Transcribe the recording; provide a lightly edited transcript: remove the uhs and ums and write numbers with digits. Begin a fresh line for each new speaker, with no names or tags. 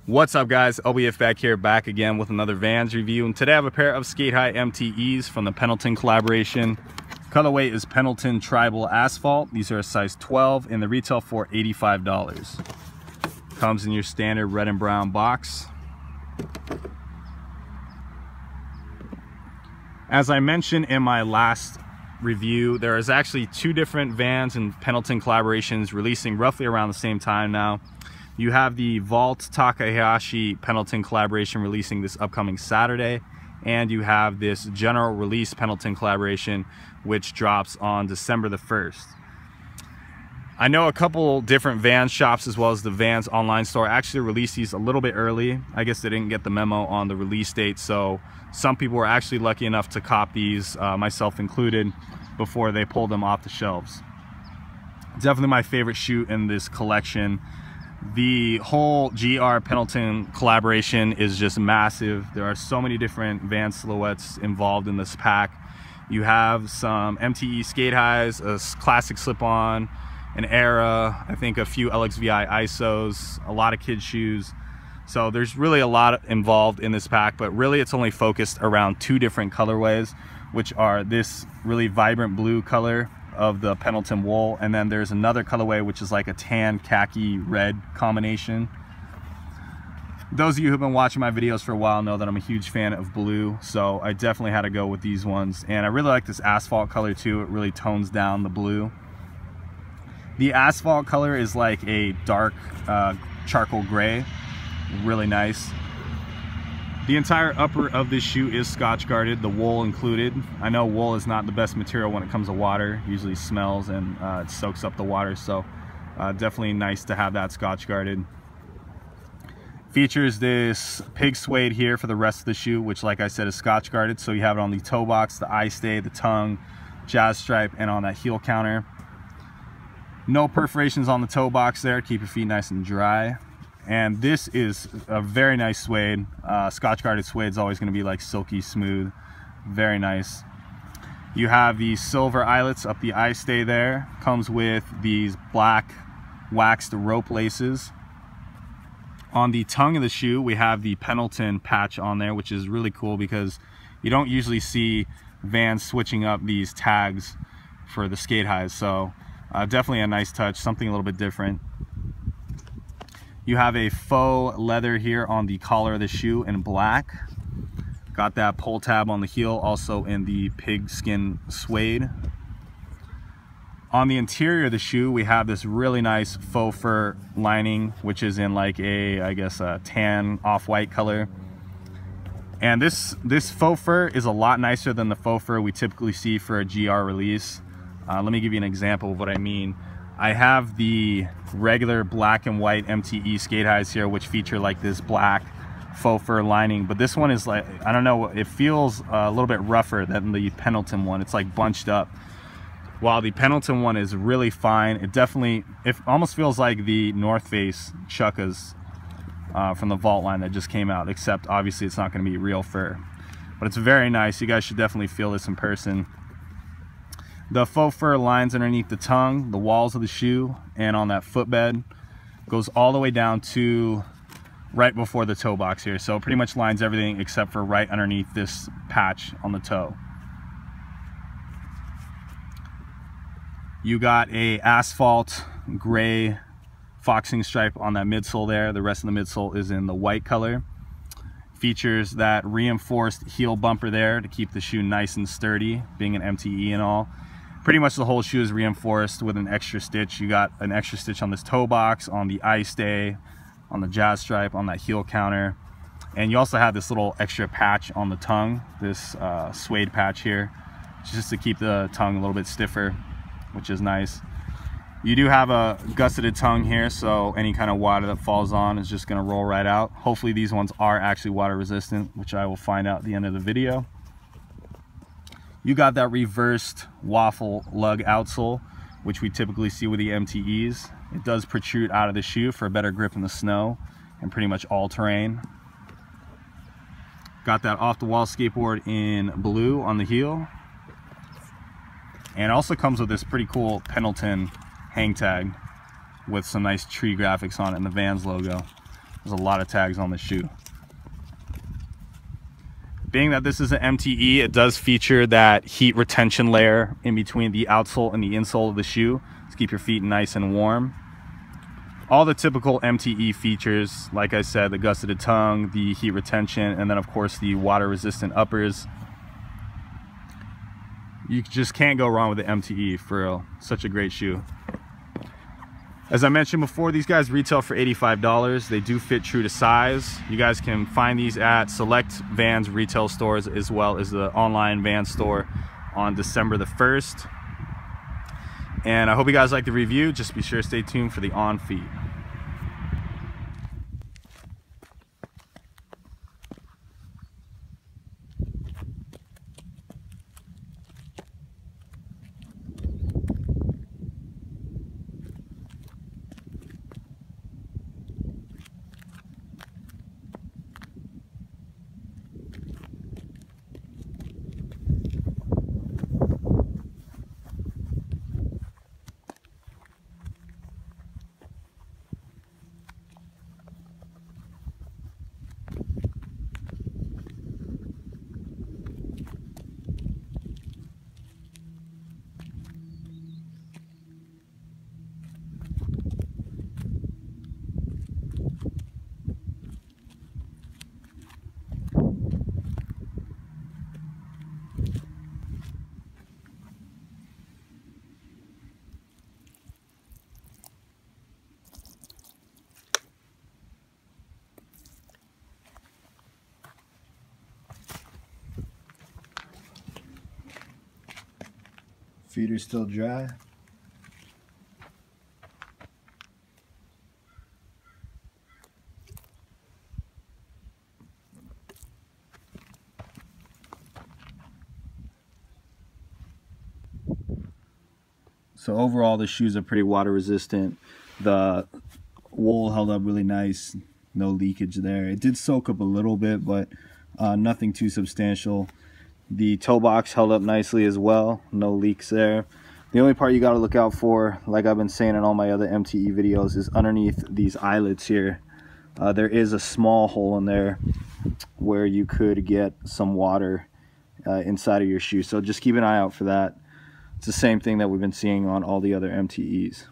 What's up, guys? LBF back again with another Vans review, and today I have a pair of SK8-Hi MTEs from the Pendleton collaboration. Colorway is Pendleton Tribal Asphalt. These are a size 12 and they retail for $85. Comes in your standard red and brown box. As I mentioned in my last review, there is actually two different Vans and Pendleton collaborations releasing roughly around the same time now. You have the Vault Takahashi Pendleton collaboration releasing this upcoming Saturday, and you have this general release Pendleton collaboration which drops on December the 1st. I know a couple different Vans shops as well as the Vans online store actually released these a little bit early. I guess they didn't get the memo on the release date, so some people were actually lucky enough to cop these, myself included, before they pulled them off the shelves. Definitely my favorite shoe in this collection. The whole GR Pendleton collaboration is just massive. There are so many different Vans silhouettes involved in this pack. You have some MTE SK8-His, a classic slip-on, an Era, I think a few LXVI ISOs, a lot of kids shoes. So there's really a lot involved in this pack, but really it's only focused around two different colorways, which are this really vibrant blue color of the Pendleton wool, and then there's another colorway which is like a tan khaki red combination. Those of you who've been watching my videos for a while know that I'm a huge fan of blue, so I definitely had to go with these ones, and I really like this asphalt color too. It really tones down the blue. The asphalt color is like a dark charcoal gray, really nice. The entire upper of this shoe is scotch guarded, the wool included. I know wool is not the best material when it comes to water. It usually smells and it soaks up the water, so definitely nice to have that scotch guarded. Features this pig suede here for the rest of the shoe, which, like I said, is scotch guarded. So you have it on the toe box, the eye stay, the tongue, jazz stripe, and on that heel counter. No perforations on the toe box there. Keep your feet nice and dry. And this is a very nice suede. Scotch guarded suede is always going to be like silky smooth, very nice. You have the silver eyelets up the eye stay there. Comes with these black waxed rope laces. On the tongue of the shoe we have the Pendleton patch on there, which is really cool because you don't usually see Vans switching up these tags for the SK8-His, so definitely a nice touch, something a little bit different. You have a faux leather here on the collar of the shoe in black. Got that pull tab on the heel, also in the pigskin suede. On the interior of the shoe, we have this really nice faux fur lining, which is in like a, I guess, a tan off-white color. And this faux fur is a lot nicer than the faux fur we typically see for a GR release. Let me give you an example of what I mean. I have the regular black and white MTE SK8-His here, which feature like this black faux fur lining, but this one is like, I don't know, it feels a little bit rougher than the Pendleton one. It's like bunched up, while the Pendleton one is really fine. It almost feels like the North Face Chukkas from the Vault line that just came out, except obviously it's not going to be real fur, but it's very nice. You guys should definitely feel this in person. The faux fur lines underneath the tongue, the walls of the shoe, and on that footbed goes all the way down to right before the toe box here. So it pretty much lines everything except for right underneath this patch on the toe. You got a asphalt gray foxing stripe on that midsole there. The rest of the midsole is in the white color. Features that reinforced heel bumper there to keep the shoe nice and sturdy, being an MTE and all. Pretty much the whole shoe is reinforced with an extra stitch. You got an extra stitch on this toe box, on the eye stay, on the jazz stripe, on that heel counter. And you also have this little extra patch on the tongue, this suede patch here, just to keep the tongue a little bit stiffer, which is nice. You do have a gusseted tongue here, so any kind of water that falls on is just going to roll right out. Hopefully these ones are actually water resistant, which I will find out at the end of the video. You got that reversed waffle lug outsole, which we typically see with the MTEs. It does protrude out of the shoe for a better grip in the snow and pretty much all terrain. Got that off the wall skateboard in blue on the heel. And it also comes with this pretty cool Pendleton hang tag with some nice tree graphics on it and the Vans logo. There's a lot of tags on the shoe. Being that this is an MTE, it does feature that heat retention layer in between the outsole and the insole of the shoe to keep your feet nice and warm. All the typical MTE features, like I said, the gusseted tongue, the heat retention, and then of course the water resistant uppers. You just can't go wrong with the MTE, for real. Such a great shoe. As I mentioned before, these guys retail for $85. They do fit true to size. You guys can find these at select Vans retail stores as well as the online Vans store on December the 1st. And I hope you guys like the review. Just be sure to stay tuned for the on feed.
Feet are still dry.
So overall, the shoes are pretty water resistant. The wool held up really nice, no leakage there. It did soak up a little bit, but nothing too substantial. The toe box held up nicely as well, no leaks there. The only part you got to look out for, like I've been saying in all my other MTE videos, is underneath these eyelets here. There is a small hole in there where you could get some water inside of your shoe. So just keep an eye out for that. It's the same thing that we've been seeing on all the other MTEs.